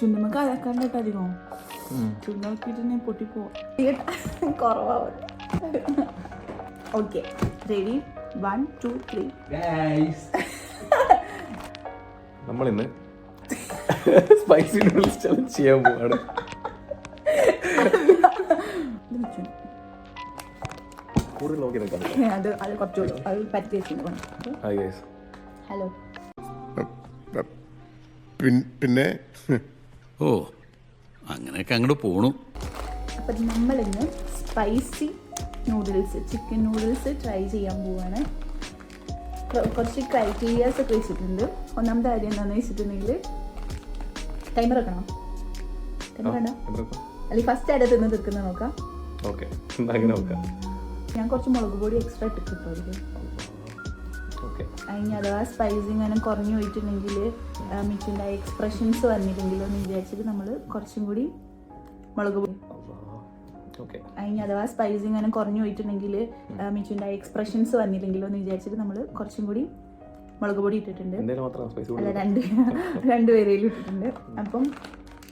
ചുണ്ടുമ്മക്ക് അഴക്കാണ്ടിട്ട് അധികം ചുണ്ടാക്കിട്ട് പൊട്ടിപ്പോ കുറവാവും. Okay ready 1 2 3. നമ്മളിന്ന് spicy noodles challenge ചെയ്യാൻ പോവാണ്. കൂടുതൽ നോക്കി നിൽക്കാം. അത് കുറച്ചുകൂടി അത് പറ്റി വെച്ചിട്ടുണ്ട്. ഹലോ പിന്നെ ഓ അങ്ങനെയൊക്കെ അങ്ങോട്ട് പോണു. അപ്പം നമ്മളിന്ന് spicy noodles chicken noodles try ചെയ്യാൻ പോവാണ്. കുറച്ച് ക്രൈറ്റീരിയാസ് ഒക്കെ വെച്ചിട്ടുണ്ട്. ഒന്നാമത്തെ കാര്യം എന്താണെന്ന് വെച്ചിട്ടുണ്ടെങ്കിൽ ടൈമർ വെക്കണം. ടൈമർ ഉണ്ടോ അല്ലെങ്കിൽ ഫസ്റ്റ് ആയിട്ട് തിന്ന് തീർക്കുന്നത് നോക്കാം. ഞാൻ കുറച്ച് മുളക് പൊടി എക്സ്ട്രാ ഇട്ടിട്ടോ അതിൽ. അതിന് അഥവാ സ്പൈസി ഇങ്ങനെ കുറഞ്ഞു പോയിട്ടുണ്ടെങ്കിൽ മിച്ചുണ്ടായ എക്സ്പ്രഷൻസ് വന്നില്ലെങ്കിലോ എന്ന് വിചാരിച്ചിട്ട് നമ്മൾ കുറച്ചും കൂടി മുളക് പൊടി അതിന് അഥവാ സ്പൈസി ഇങ്ങനെ കുറഞ്ഞു പോയിട്ടുണ്ടെങ്കിൽ മിച്ചുണ്ടായ എക്സ്പ്രഷൻസ് വന്നില്ലെങ്കിലോ എന്ന് വിചാരിച്ചിട്ട് നമ്മൾ കുറച്ചും കൂടി മുളക് പൊടി ഇട്ടിട്ടുണ്ട്. അല്ല രണ്ട് പേരയിലും ഇട്ടിട്ടുണ്ട്. അപ്പം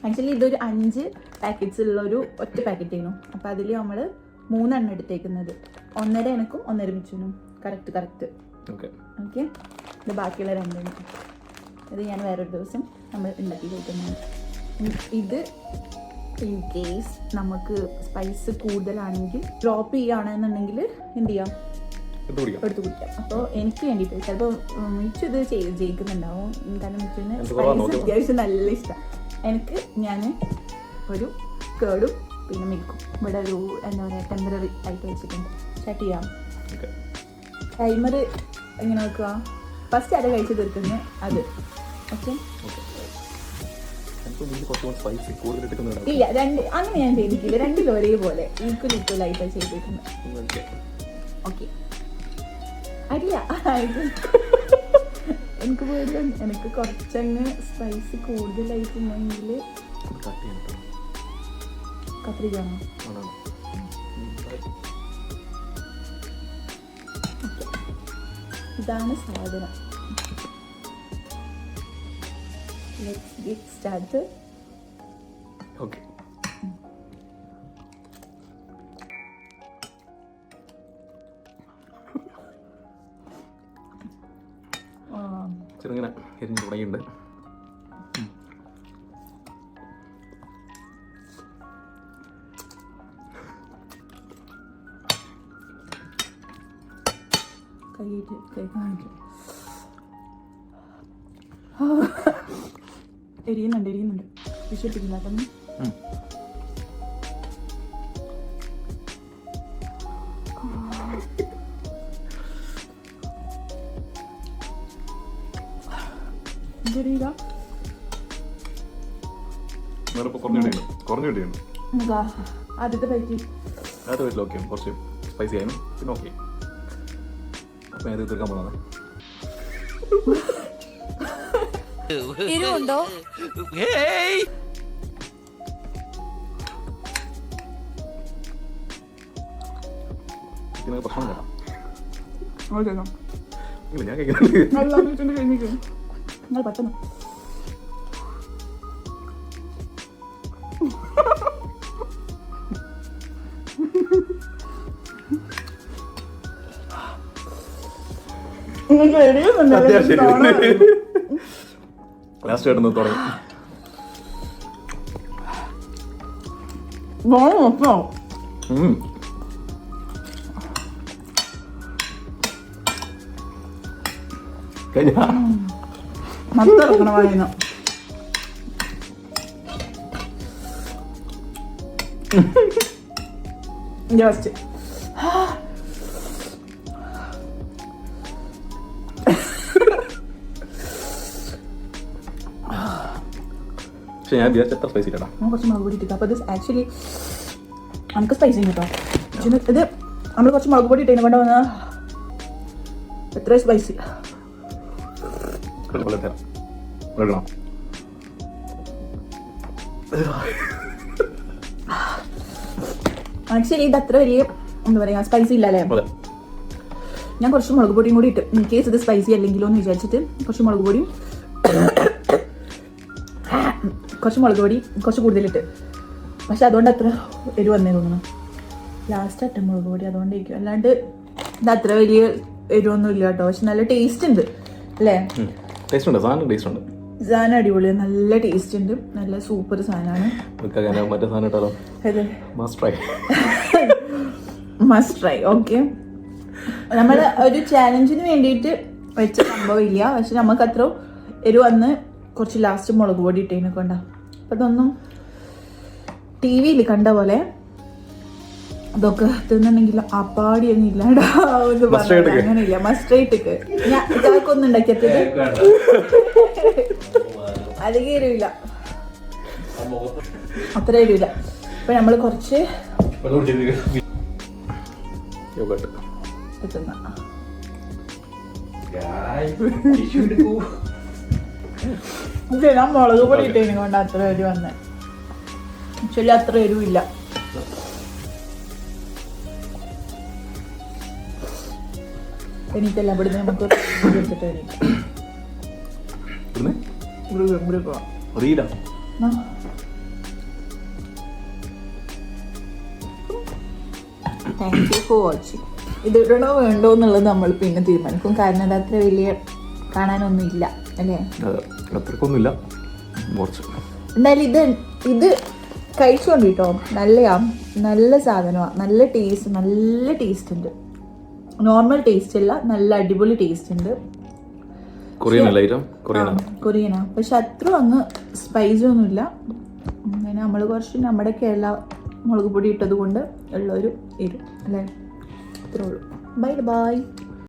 ആക്ച്വലി ഇതൊരു 5 പാക്കറ്റ്സ് ഉള്ള ഒരു ഒറ്റ പാക്കറ്റ് ആയിരുന്നു. അപ്പം അതിൽ നമ്മൾ 3 എണ്ണം എടുത്തേക്കുന്നത്. 1.5 എനക്കും 1.5 മിച്ചുനും. Correct okay. ഇത് ബാക്കിയുള്ള 2 എണ്ണം ഇത് ഞാൻ വേറൊരു ദിവസം നമ്മൾ ഉണ്ടാക്കി കഴിക്കുന്നതാണ്. ഇത് ഇൻ കേസ് നമുക്ക് സ്പൈസ് കൂടുതലാണെങ്കിൽ ഡ്രോപ്പ് ചെയ്യുകയാണെന്നുണ്ടെങ്കിൽ എന്ത് ചെയ്യാം, എടുത്ത് കുടിക്കാം. അപ്പോൾ എനിക്ക് വേണ്ടിയിട്ട് ചിലപ്പോൾ മിച്ചു ഇത് ജയിക്കുന്നുണ്ടാവും. കാരണം മിച്ചുവിന് സ്പൈസ് അത്യാവശ്യം നല്ല ഇഷ്ടമാണ്. എനിക്ക് ഞാൻ ഒരു കേടും പിന്നെ മിൽക്കും ഇവിടെ ഒരു എന്താ പറയുക ടെമ്പററി ആയിട്ട് വെച്ചിട്ടുണ്ട്. സ്റ്റാർട്ട് ചെയ്യാം. ടൈമർ എങ്ങനെ നോക്കുക, ഫസ്റ്റ് അത് കഴിച്ച് തീർക്കുന്നത് അത്. ഓക്കെ ഇല്ല അങ്ങനെ ഞാൻ ചെയ്തിട്ടില്ല. 2 ഒരേപോലെ ഈക്വൽ ആയിട്ട് ചെയ്തിരിക്കുന്നത്. ഓക്കെ അല്ല എനിക്ക് പോലും എനിക്ക് കുറച്ചങ്ങ് സ്പൈസി കൂടുതലായിട്ടുണ്ടെങ്കിൽ കത്രികയാണോ? ഇതാണ് സാധനം. Let's get started. ഓക്കെ ചെറുങ്ങനെ എരിഞ്ഞ് തുടങ്ങിയിട്ടുണ്ട്. എരിയുന്നുണ്ട് വിശ്വസിക്കില്ല. അപ്പം ആദ്യത്തെ പൈറ്റ് ഓക്കെ കുറച്ച് സ്പൈസി ആയിരുന്നു. പിന്നെ ഓക്കെ അപ്പം ഞാൻ തീർക്കാൻ പോകുന്നത് എരിവുണ്ടോ? പ്രശ്നം കേട്ടോ. ഇല്ല ഞാൻ നിങ്ങൾ പെട്ടെന്ന് ലാസ്റ്റ് ആയിട്ട് തുടങ്ങി. മത്തിറക്കണം പറയുന്നു. ജസ്റ്റ് പക്ഷെ ഞാൻ വിചാരിച്ച എത്ര സ്പൈസി കേട്ടോ. കുറച്ച് മുളക് പൊടി ഇട്ടിട്ട്. അപ്പോൾ ഇത് ആക്ച്വലി നമുക്ക് സ്പൈസി കേട്ടോ. ഇത് നമ്മൾ കുറച്ച് മുളക് പൊടി ഇട്ടതിനെ കൊണ്ട് വന്ന എത്ര സ്പൈസി. ആക്ച്വലി ഇത് അത്ര വലിയ എന്താ പറയുക സ്പൈസി ഇല്ലല്ലേ. ഞാൻ കുറച്ച് മുളക് പൊടിയും കൂടി ഇട്ട് ഇൻ കേസ് ഇത് സ്പൈസി അല്ലെങ്കിലോ എന്ന് വിചാരിച്ചിട്ട് കുറച്ച് മുളക് പൊടിയും കുറച്ച് മുളക് പൊടി കുറച്ച് കൂടുതലിട്ട്, പക്ഷെ അതുകൊണ്ട് അത്ര എരിവ് വന്നേ തോന്നുന്നു. ലാസ്റ്റ് അട്ട മുളക് പൊടി അതുകൊണ്ടിരിക്കും, അല്ലാണ്ട് ഇത് അത്ര വലിയ എരിവൊന്നും ഇല്ല കേട്ടോ. പക്ഷെ നല്ല ടേസ്റ്റ് ഉണ്ട് അല്ലേ? ടേസ്റ്റ് ഉണ്ട്, സാധനം ടേസ്റ്റ് ഉണ്ട്. സാധനം അടിപൊളിയാണ്, നല്ല ടേസ്റ്റ് ഉണ്ട്, നല്ല സൂപ്പർ സാധനമാണ്. മറ്റേ സാധനം ഇട്ടാലോ? അതെ, must try. Must try. Okay, നമ്മൾ ഒരു ചാലഞ്ചിന് വേണ്ടിയിട്ട് വെച്ച സംഭവം ഇല്ല, പക്ഷെ നമുക്ക് അത്ര എരിവ് വന്ന് കുറച്ച് ലാസ്റ്റ് മുളക് പൊടി ഇട്ടതിനെ കൊണ്ടാ. അപ്പം അതൊന്നും ടി വിയിൽ കണ്ട പോലെ അതൊക്കെ തിന്നുണ്ടെങ്കിൽ അപ്പാടിയൊന്നും ഇല്ലാണ്ടാവുമെന്ന് പറഞ്ഞു. അങ്ങനെയില്ല, മസ്റ്റേറ്റ് ഞാൻ ഇതാക്കൊന്നും ഉണ്ടാക്കിയത് അധികം എരിവില്ല, അത്ര എരിവില്ല. അപ്പൊ നമ്മള് കുറച്ച് ഞാൻ മുളക് പൊടി ഇട്ടതിനെ കൊണ്ട് അത്ര എരിവ് വന്നേ. ആക്ച്വലി അത്ര എരിവില്ല. എനിക്കല്ല ഇവിടുന്ന് നമുക്ക് എടുത്തിട്ട് താങ്ക് യു ഫോർ വാച്ചിങ്. ഇത് ഇടണോ വേണ്ടോ എന്നുള്ളത് നമ്മൾ പിന്നെ തീരുമാനിക്കും, കാരണം അത് അത്ര വലിയ കാണാനൊന്നും ഇല്ല അല്ലേ? അത്രക്കൊന്നുമില്ല. എന്തായാലും ഇത് കഴിച്ചോണ്ട് കേട്ടോ, നല്ല സാധനമാണ്, നല്ല ടേസ്റ്റ് ഉണ്ട്. നോർമൽ ടേസ്റ്റ് അല്ല, നല്ല അടിപൊളി ടേസ്റ്റ് ഉണ്ട്. കൊറിയനാ, പക്ഷെ അത്ര അങ്ങ് സ്പൈസി ഒന്നുമില്ല. അങ്ങനെ നമ്മൾ കുറച്ച് നമ്മുടെ കേരള മുളക് പൊടി ഇട്ടത് കൊണ്ട് ഉള്ളൊരു എരിവ് അല്ലേ? അത്രേ ഉള്ളൂ. Bye bye.